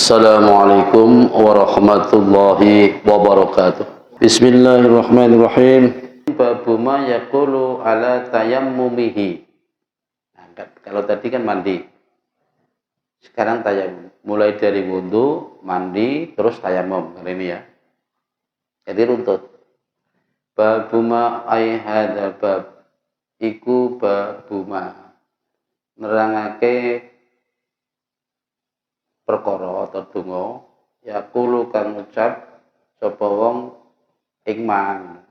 Assalamualaikum warahmatullahi wabarakatuh. Bismillahirrahmanirrahim. Babu ma yaqulu ala tayammumihi. Nah, kalau tadi kan mandi. Sekarang tayamum. Mulai dari wudu, mandi, terus tayamum. Hari ini ya. Jadi runtut. Babu ma ai hadzal bab. Iku babu ma. Nerangake perkara atau donga yaqulu kang ngucap sapa wong ing man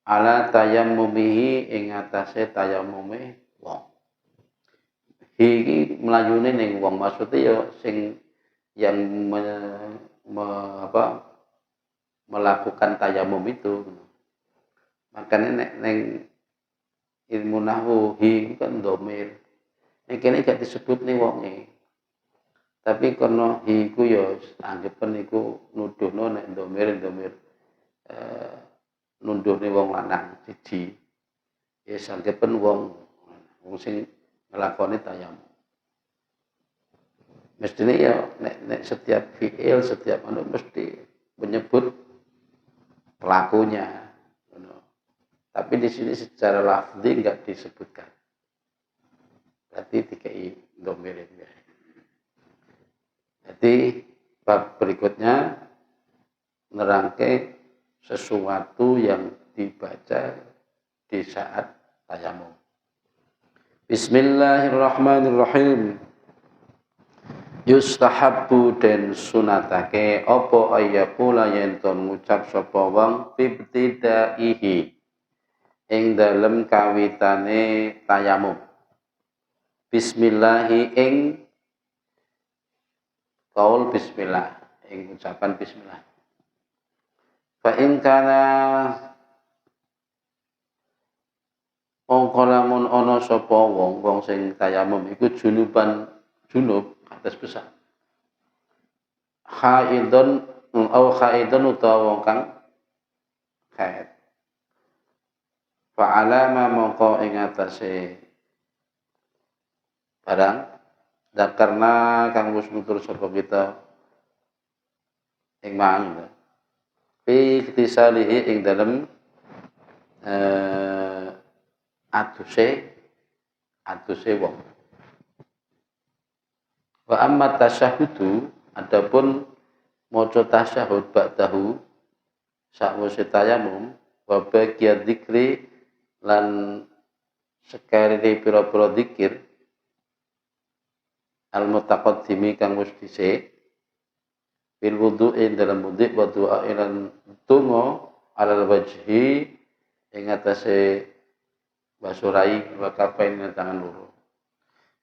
ala tayammumihi ing atase tayammume wong iki melayune ning wong maksude ya sing yang melakukan tayamum itu. Makanya ning ilmu nahwu hi kan dhamir nek kene gak disebut ning wonge. Tapi kono iku ya anggapan iku nuduhno nek ndomir nuduhne wong lanang siji. Ya anggapan wong sing nglakoni tayamum. Mestine ya nek setiap fiil, setiap mesti menyebut pelakunya. Tapi di sini secara lafzi enggak disebutkan. Berarti dikai ndomir ya. Jadi bab berikutnya nerangke sesuatu yang dibaca di saat tayamum. Bismillahirrahmanirrahim. Yustahabbu den sunatake apa ayyakula yen to ngucap sapa wong ibtidaihi ing dalem kawitane tayamum. Bismillahi ing kaul bismillah, ing ucapan bismillah. Fa in kana mongko lamun ana sapa wong sing tayamum iku junub atas besar. Haidon utawa wong kang haid. Fa alama mongko ing atase barang dan karena kang wis nutur sapa kita ing mang fi iktisalihi ing dalem atuse wong. Wa amma tasyahhudu adapun maca tasyahud ba'dahu sakwise tayamum wa baqiya dzikri lan sekarene pira-pira zikir al-mutaqaddimi kang wis dhisik bil wudu'i dalam wudu' wa du'a ilan donga alal wajhi ing atase basurai wa kafain tangan loro.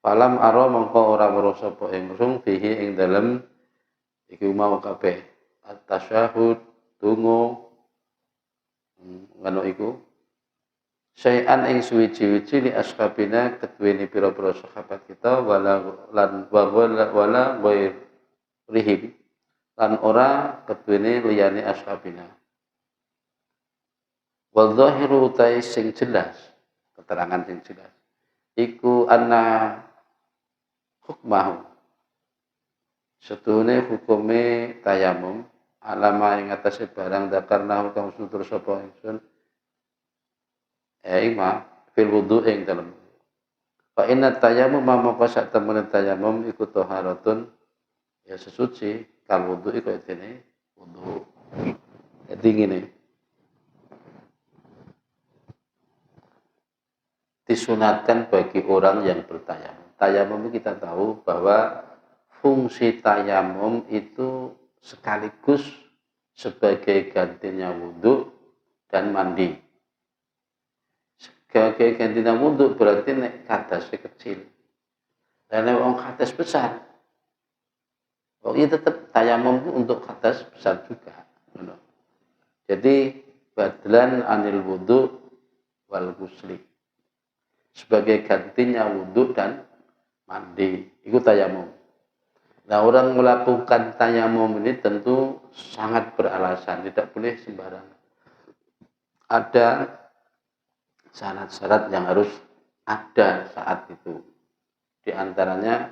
Falam ara mongko ora weruh sapa ingsun fihi ing dalem iki mau kabeh at-tasyahud donga ngono iku syai'an ing suwi-wiji li ashabina ketuwene pira-pira sahabat kita wala ghairihim lan ora ketuwene liyane ashabina. Wa dhahiru ta sing jelas, keterangan sing jelas iku anna hukmahu setune hukume tayamum alama ing atase barang dakarna kang sutur sapa ingsun ima fil wudu ing dalem. Fa inna tayammum maka sak temene tayamum iku taharatun ya sesuci kal wudu iku dene wudu. Jadi ngene. Disunatkan bagi orang yang bertayamum. Tayamum kita tahu bahwa fungsi tayamum itu sekaligus sebagai gantinya wudu dan mandi. Sebagai gantinya wudu berarti nek kadasnya kecil. Dan nek wong kadas besar. Wong itu tetap tayamum untuk kadas besar juga. Jadi badlan anil wudu wal ghusli. Sebagai gantinya wudu dan mandi. Itu tayamum. Nah, orang melakukan tayamum ini tentu sangat beralasan, tidak boleh sembarangan. Ada syarat-syarat yang harus ada saat itu. Di antaranya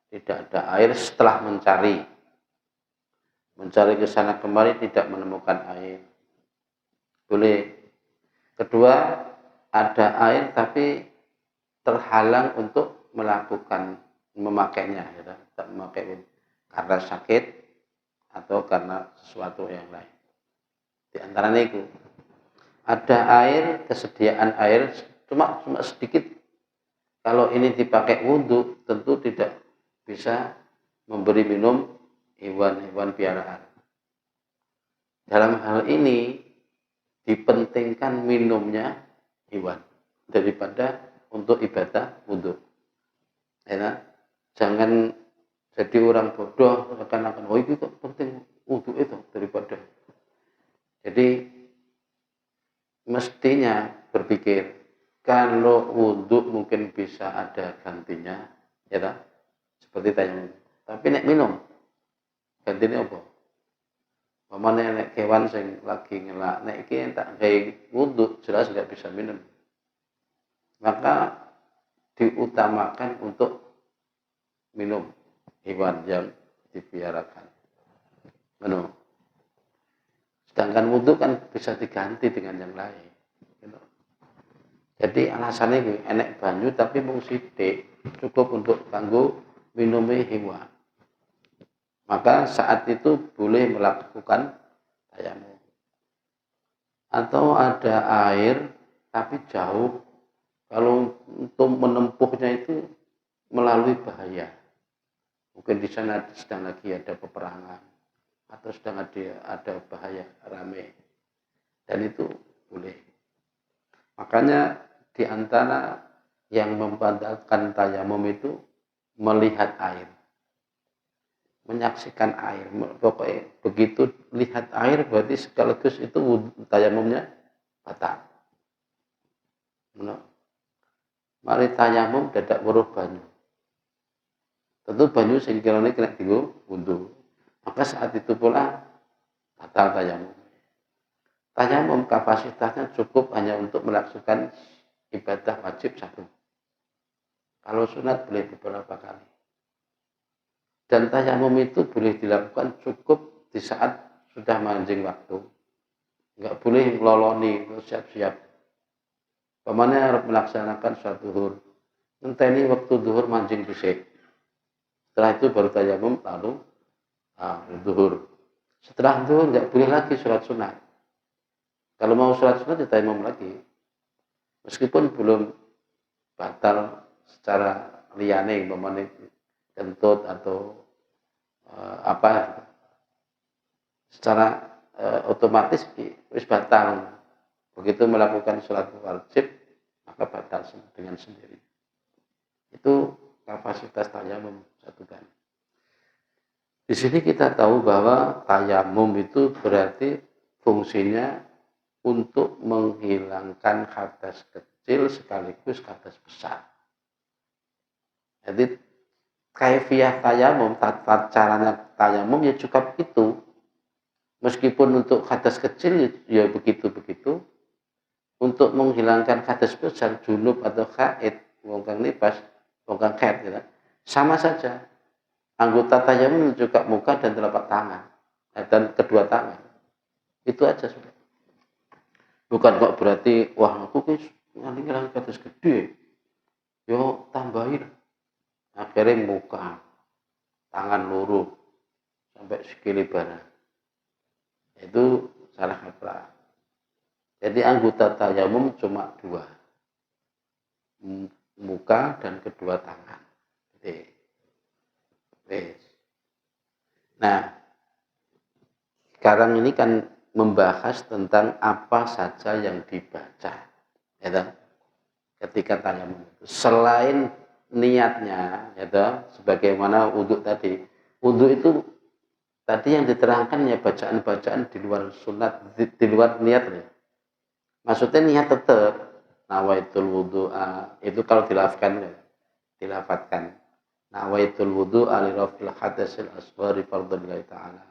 tidak ada air setelah mencari. mencari ke sana kemari tidak menemukan air, boleh. Kedua, ada air tapi terhalang untuk melakukan memakainya, ya, tak memakai karena sakit atau karena sesuatu yang lain. Di antaranya itu ada air, kesediaan air cuma sedikit. Kalau ini dipakai wudhu, tentu tidak bisa memberi minum hewan-hewan piaraan. Dalam hal ini dipentingkan minumnya hewan daripada untuk ibadah wudhu. Ya, jangan jadi orang bodoh akan oh itu penting wudhu itu daripada. Jadi mestinya berpikir kalau wudhu mungkin bisa ada gantinya, ya tak? Seperti tayamum. Tapi nek minum gantinya apa? Pamane nek kewan sing lagi ngelak, nek iki tak gawe wudhu jelas nggak bisa minum. Maka diutamakan untuk minum hewan yang dipiarakan. Sedangkan wudhu kan bisa diganti dengan yang lain. Jadi alasannya ini enek banyu tapi mung sithik cukup untuk kanggo minumnya hewan. Maka saat itu boleh melakukan tayamum. Atau ada air tapi jauh, kalau untuk menempuhnya itu melalui bahaya. Mungkin di sana sedang lagi ada peperangan atau sedang ada bahaya rame. Dan itu boleh. Makanya di antara yang membatalkan tayamum itu melihat air. Menyaksikan air, pokoknya begitu lihat air berarti sekaligus itu tayamumnya batal. Mari tayamum dadak weruh banyu. Tentu banyu sing kirane kena dienggo wudhu. Maka saat itu pula batal tayamum. Tayamum kapasitasnya cukup hanya untuk melaksanakan ibadah wajib satu. Kalau sunat boleh beberapa kali. Dan tayamum itu boleh dilakukan cukup di saat sudah mancing waktu. Enggak boleh ngeloloni, siap-siap. Pemane harus melaksanakan suatu zuhur. Ngenteni waktu zuhur mancing dhisik. Setelah itu baru tayamum lalu zuhur. Setelah zuhur enggak boleh lagi sholat sunat. Kalau mau sholat sunat ya tayamum lagi. Meskipun belum batal secara liyane pemane kentut atau secara otomatis wis batal. Begitu melakukan sholat wajib maka batal dengan sendiri. Itu kapasitas tayamum satu kali. Di sini kita tahu bahwa tayamum itu berarti fungsinya untuk menghilangkan hadas kecil sekaligus hadas besar. Jadi kaifiyah tayamum, caranya tayamum ya cukup itu. Meskipun untuk hadas kecil ya begitu-begitu. Untuk menghilangkan hadas besar, junub atau haid, wong kang nifas, wong kang haid gitu. Sama saja. Anggota tayamum juga muka dan telapak tangan dan kedua tangan. Itu aja sudah. Bukan kok berarti wah aku ki ngilang hadas gede. Yo tambahin. Akhirnya muka, tangan luruh, sampai sikili barang. Itu salah kaprah. Jadi anggota tayamum cuma dua. Muka dan kedua tangan. Nah, sekarang ini kan membahas tentang apa saja yang dibaca. Ya, ketika tayamum. Selain niatnya, ya, sebagaimana wudhu tadi. Wudhu itu tadi yang diterangkan ya bacaan-bacaan di luar sunat, di luar niat ya. Maksudnya niat tetap nawaitul wudhu'a itu kalau dilafatkan nawaitul wudhu'a li rafil hadasil asghari fardhillahi ta'ala.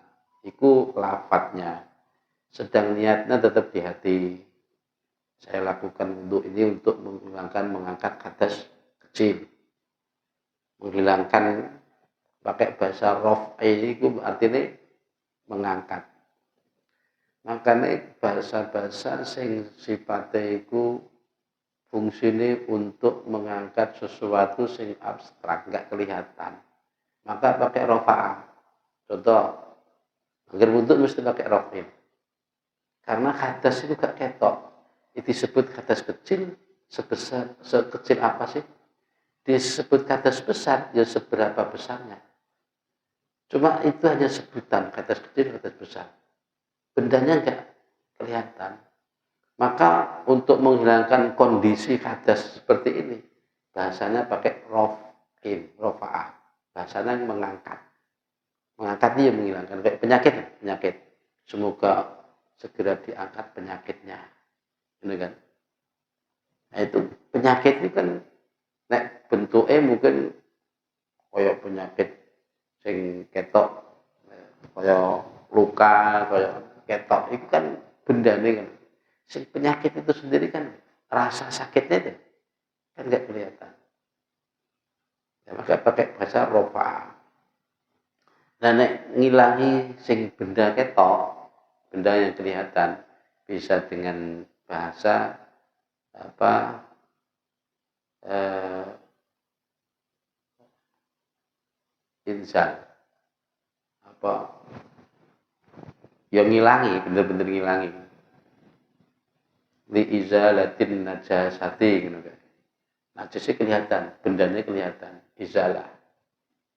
Iku lafadznya. Sedang niatnya tetap di hati. Saya lakukan wudhu ini untuk mengangkat hadas kecil. Menghilangkan pakai bahasa raf'i itu artinya mengangkat. Makanya bahasa-bahasa sing sifatnya iku fungsine untuk mengangkat sesuatu sing abstrak, nggak kelihatan. Maka pakai rofa'ah. Contoh, agar wudhu mesti pakai rofin. Karena hadas itu gak ketok. Itu disebut hadas kecil, sekecil apa sih? Disebut hadas besar, ya seberapa besarnya. Cuma itu hanya sebutan, hadas kecil, hadas besar. Bendanya enggak kelihatan. Maka untuk menghilangkan kondisi hadas seperti ini, bahasanya pakai rofa'ah. Bahasanya mengangkat. Mengangkat dia menghilangkan kayak penyakit. Semoga segera diangkat penyakitnya. Ini kan. Nah itu penyakit itu kan nek bentuknya mungkin kayak penyakit sing ketok, kayak luka, kayak ketok, itu kan benda nih kan. Si penyakit itu sendiri kan rasa sakitnya itu kan nggak kelihatan. Ya, maka pakai bahasa rofa. Nah, nek ngilangi sing benda ketok, benda yang kelihatan, bisa dengan bahasa apa? Insan apa? Yang ngilangi, bener-bener ngilangi. Li izalatin najasati gitu kan. Najasnya kelihatan, bendanya kelihatan, izalah.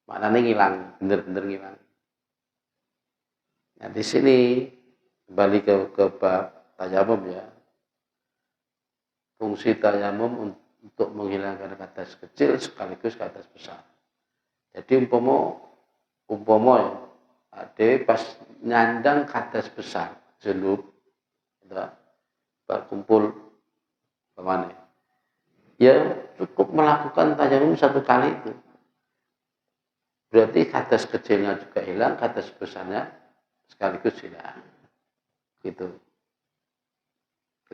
Maknanya ngilang, bener-bener ngilang. Nah di sini kembali ke bab tayamum ya. Fungsi tayamum untuk menghilangkan hadas kecil sekaligus hadas besar. Jadi umpama ya, ada pas nyandang hadas besar, junub, gitu, berkumpul kemana? Ya cukup melakukan tayamum satu kali itu. Berarti hadas kecilnya juga hilang, hadas besarnya sekaligus hilang. Gitu.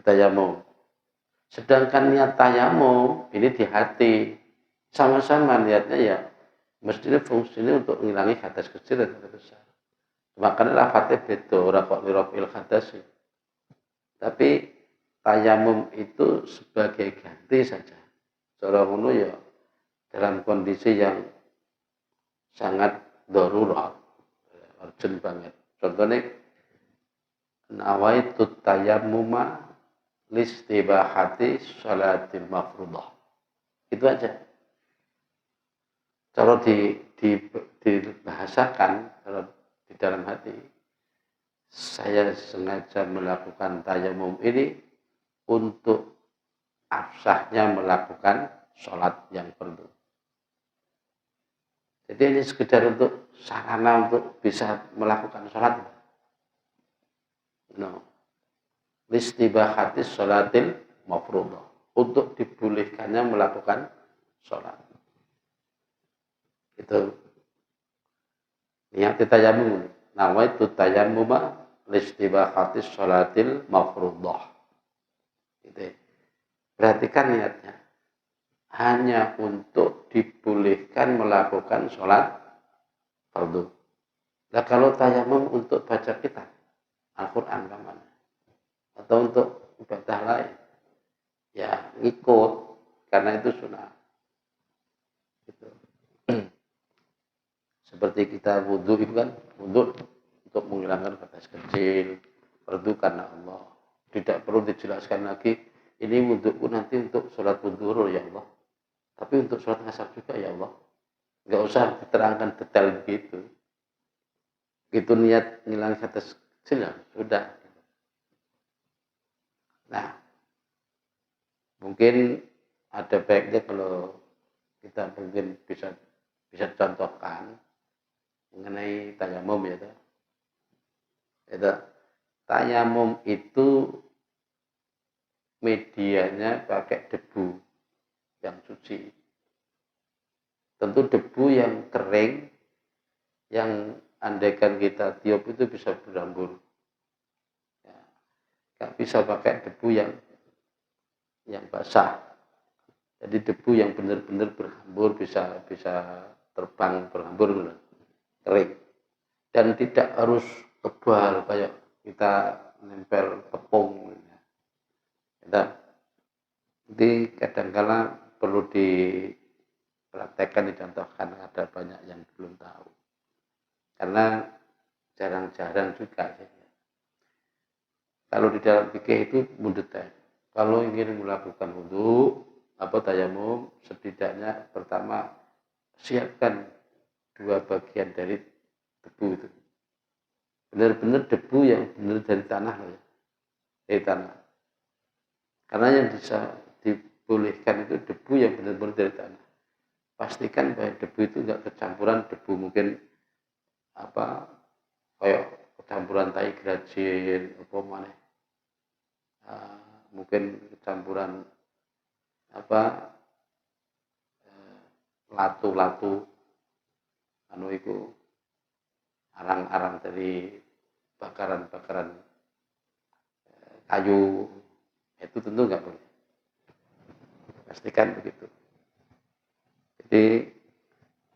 Tayamum. Sedangkan niat tayamum ini di hati. Sama-sama niatnya ya mestinya fungsinya untuk mengurangi hadas kecil dan hadas besar. Makanya lafadznya beda, ora kok lirafil hadas. Tapi tayamum itu sebagai ganti saja. Cara ngono ya dalam kondisi yang sangat darurat, urgent banget. Contohnya nawaitu tayammuma listibahati sholatil mafruḍah. Itu aja. Cara dibahasakan kalau di dalam hati, saya sengaja melakukan tayamum ini untuk absahnya melakukan sholat yang perlu. Jadi ini sekedar untuk sarana untuk bisa melakukan sholat. No. Listibahati sholatil mafruḍah. Untuk dibolehkannya melakukan sholat. Itu niat tayamum. Nawaitu tayammuma listibahati sholatil mafruḍah. Gitu. Perhatikan niatnya. Hanya untuk dibolehkan melakukan sholat fardu. Nah kalau tayamum untuk baca kitab Al-Quran kemana? Atau untuk ibadah lain, ya ngikut karena itu sunnah. Gitu. Seperti kita wudhu itu kan, wudhu untuk menghilangkan hadas kecil, fardu karena Allah. Tidak perlu dijelaskan lagi, ini wudhuku nanti untuk sholat wudhu ya Allah. Tapi untuk sholat asar juga ya Allah. Nggak usah diterangkan detail begitu. Gitu niat ngilang hadas kecil ya sudah. Nah, mungkin ada baiknya kalau kita mungkin bisa contohkan mengenai tayamum ya. Tayamum itu medianya pakai debu yang suci. Tentu debu yang kering, yang andaikan kita tiup itu bisa berambur. Ya, gak bisa pakai debu yang basah. Jadi debu yang benar-benar berhambur, bisa terbang berhambur, kering. Dan tidak harus tebal kayak kita nempel tepung. Kita jadi kadang-kala perlu dipraktekkan, dicontohkan, ada banyak yang belum tahu. Karena jarang-jarang juga. Kalau di dalam fikih itu mendetail. Kalau ingin melakukan wudu atau tayamum, setidaknya pertama siapkan 2 bagian dari debu itu. Benar-benar debu yang benar dari tanah loh ya. Dari tanah. Karena yang bisa dibolehkan itu debu yang benar-benar dari tanah. Pastikan bahwa debu itu enggak kecampuran debu mungkin kayak kecampuran tai grajin apa mana. Mungkin kecampuran latu-latu itu arang-arang dari bakaran-bakaran kayu, itu tentu nggak boleh. Pastikan begitu. Jadi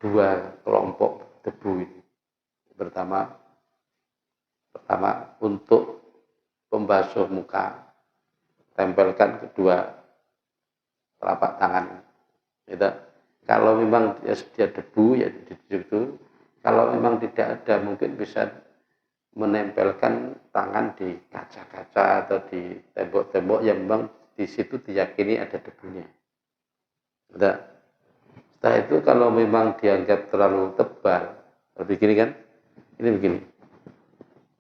2 kelompok debu ini. Pertama untuk pembasuh muka, tempelkan kedua telapak tangan. Gitu. Kalau memang dia debu ya di situ. Kalau memang tidak ada, mungkin bisa menempelkan tangan di kaca-kaca atau di tembok-tembok yang memang di situ diyakini ada debunya. Gitu. Setelah itu kalau memang dianggap terlalu tebal, begini kan? Ini begini.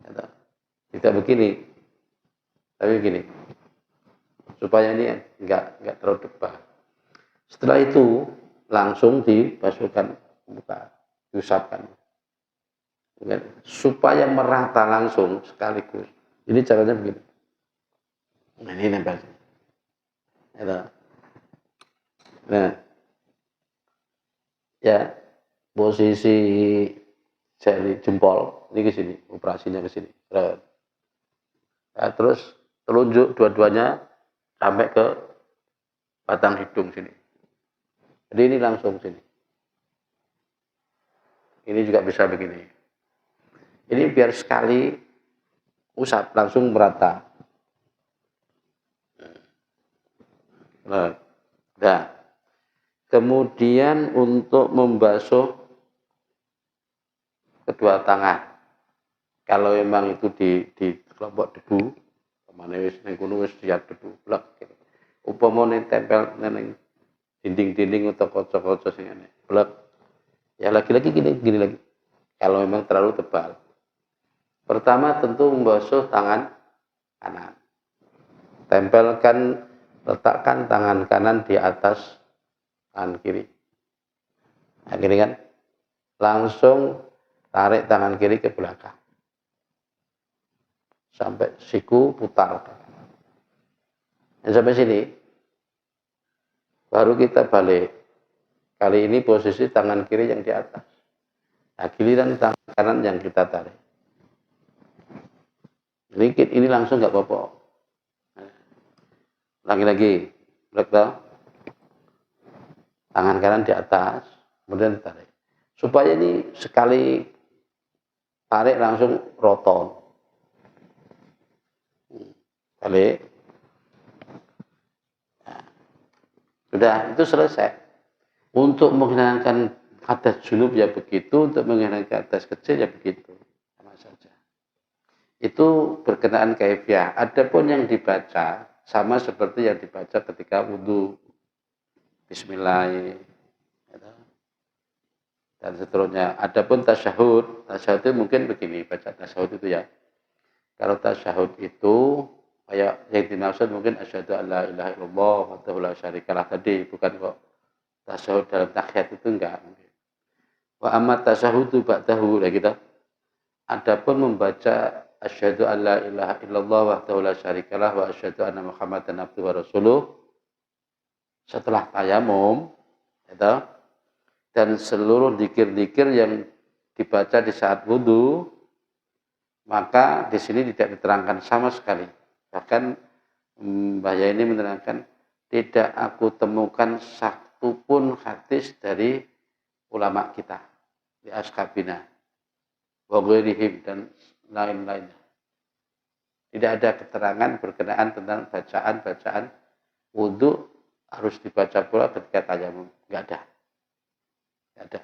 Gitu. Tidak begini, tapi begini. Supaya ini enggak terlalu tebal. Setelah itu langsung dibasuhkan muka, diusapkan. Supaya merata langsung sekaligus. Ini caranya begini. Nah, ini nempel. Nah, ya posisi jari jempol ini ke sini, operasinya ke sini. Nah, terus telunjuk dua-duanya sampai ke batang hidung sini. Jadi ini langsung sini. Ini juga bisa begini. Ini biar sekali usap langsung merata. Nah, kemudian untuk membasuh kedua tangan. Kalau memang itu di kelompok debu, kemana wis neng kuno wis siap debu, blek. Upama tempel neng dinding-dinding atau kaca-kaca sing ngene. Blek. Ya lagi-lagi gini lagi. Kalau memang terlalu tebal. Pertama tentu membasuh tangan kanan. Tempelkan, letakkan tangan kanan di atas tangan kiri. Nah, gini kan. Langsung tarik tangan kiri ke belakang. Sampai siku putar. Dan sampai sini. Baru kita balik. Kali ini posisi tangan kiri yang di atas. Nah, giliran tangan kanan yang kita tarik. Ini langsung nggak apa-apa. Lagi-lagi, tangan kanan di atas, kemudian tarik. Supaya ini sekali tarik langsung roton. Balik. Nah, sudah, itu selesai. Untuk menghilangkan hadas junub ya begitu, untuk menghilangkan hadas kecil ya begitu. Sama saja. Itu berkenaan kaifiah. Adapun yang dibaca sama seperti yang dibaca ketika wudu. Bismillah. Dan seterusnya. Adapun tasyahud itu mungkin begini, baca tasyahud itu ya. Kalau tasyahud itu kayak yang dimaksud mungkin asyhadu an la ilaha illallah wa la syarikalah tadi, bukan kok tasyahud dalam tahiyat itu enggak. Wa amma tasyahudu ba'dahu lah kita. Adapun membaca asyhadu an la ilaha illallah wa la syarikalah wa asyhadu anna muhammadan abduhu wa rasuluh setelah tayamum gitu, dan seluruh dzikir-dzikir yang dibaca di saat wudu, maka di sini tidak diterangkan sama sekali. Bahkan Mbah Yai ini menerangkan tidak aku temukan satu pun hadis dari ulama kita di Ashkabina wa ghairihim, dan lain-lainnya. Tidak ada keterangan berkenaan tentang bacaan wudhu harus dibaca pula ketika tayamum. Enggak ada. Enggak ada.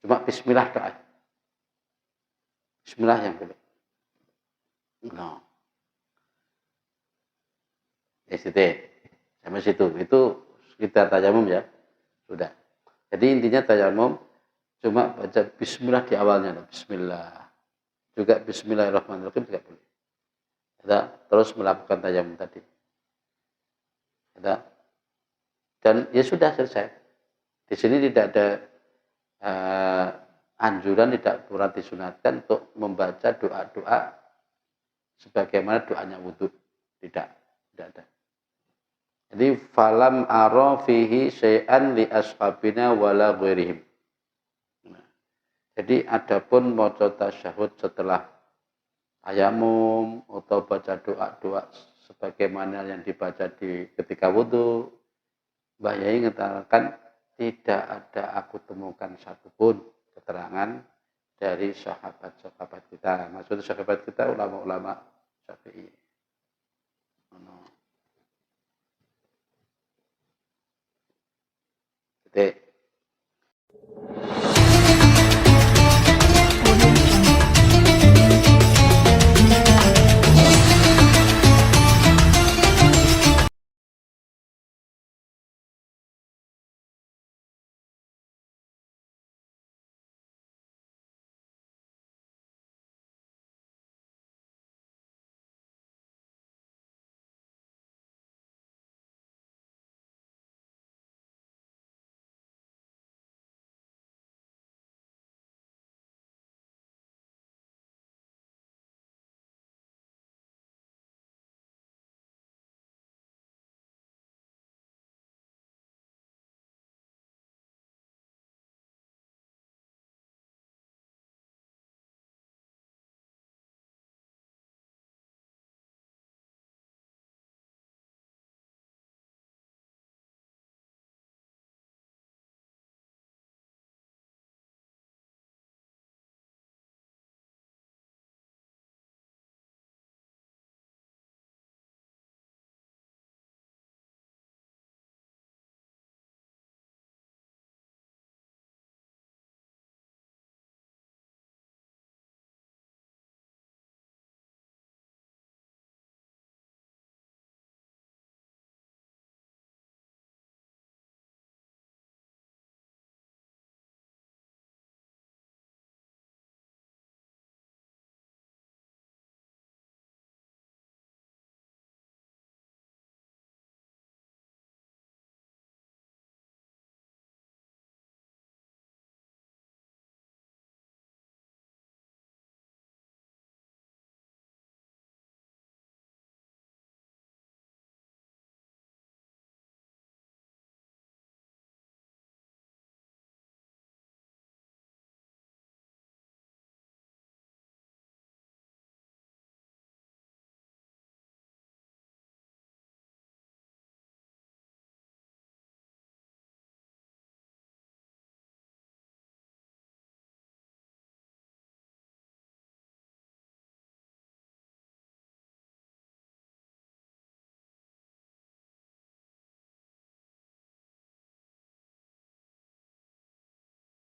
Cuma bismillah doa. Bismillah yang boleh. No. Sampai situ. Itu kita tayamum ya. Sudah. Jadi intinya tayamum cuma baca bismillah di awalnya. Bismillah. Juga bismillahirrahmanirrahim juga boleh. Terus melakukan tayamum tadi. Dan ya sudah selesai. Di sini tidak ada anjuran, tidak pernah disunatkan untuk membaca doa-doa sebagaimana doanya wudhu. Tidak ada. Jadi falam ara fihi syai'an li ashabina wala ghairihim. Jadi adapun maca tasyahud setelah tayamum atau baca doa-doa sebagaimana yang dibaca di ketika wudhu, Mbah Yai mengatakan tidak ada aku temukan satupun keterangan dari sahabat-sahabat kita. Maksudnya sahabat kita ulama-ulama Syafi'i. Jadi